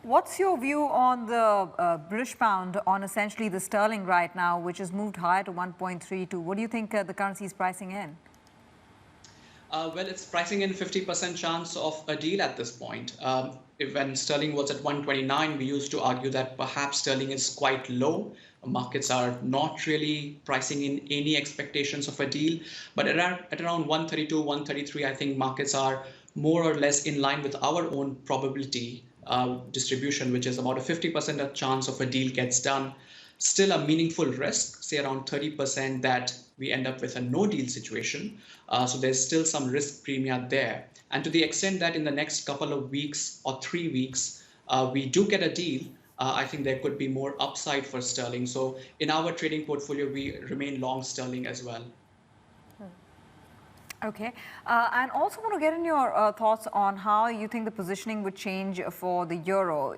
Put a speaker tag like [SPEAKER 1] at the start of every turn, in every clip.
[SPEAKER 1] What's your view on the British pound, on essentially the sterling right now, which has moved higher to 1.32? What do you think the currency is pricing in?
[SPEAKER 2] Well, it's pricing in 50% chance of a deal at this point. When sterling was at 129, we used to argue that perhaps sterling is quite low. Markets are not really pricing in any expectations of a deal. But at around 132, 133, I think markets are more or less in line with our own probability distribution, which is about a 50% chance of a deal gets done. Still a meaningful risk, say around 30% that we end up with a no deal situation. So there's still some risk premium there. And to the extent that in the next couple of weeks or 3 weeks, we do get a deal, I think there could be more upside for sterling. So in our trading portfolio, we remain long sterling as well.
[SPEAKER 1] Okay, and also want to get in your thoughts on how you think the positioning would change for the euro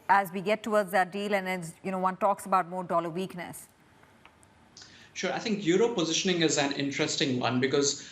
[SPEAKER 1] as we get towards that deal, and as one talks about more dollar weakness.
[SPEAKER 2] Sure. I think euro positioning is an interesting one because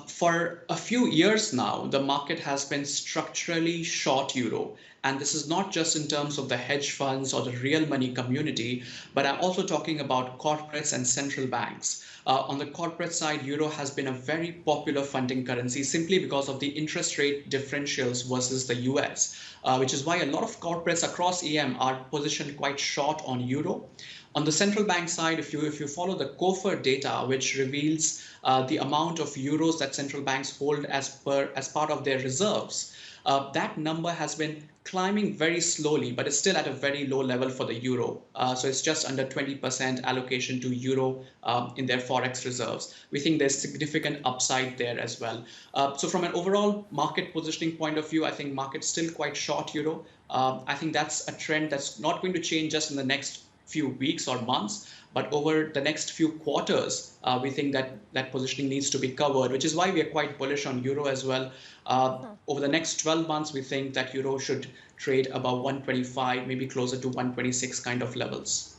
[SPEAKER 2] for a few years now, the market has been structurally short euro. And this is not just in terms of the hedge funds or the real money community, but I'm also talking about corporates and central banks. On the corporate side, euro has been a very popular funding currency simply because of the interest rate differentials versus the US, which is why a lot of corporates across EM are positioned quite short on euro. On the central bank side, if you follow the COFER data, which reveals the amount of euros that central banks hold as part of their reserves, that number has been climbing very slowly, but it's still at a very low level for the euro. So it's just under 20% allocation to euro in their forex reserves. We think there's significant upside there as well. So from an overall market positioning point of view, I think market's still quite short euro. I think that's a trend that's not going to change just in the next few weeks or months, but over the next few quarters, we think that that positioning needs to be covered, which is why we are quite bullish on euro as well. Over the next 12 months, we think that euro should trade above 125, maybe closer to 126 kind of levels.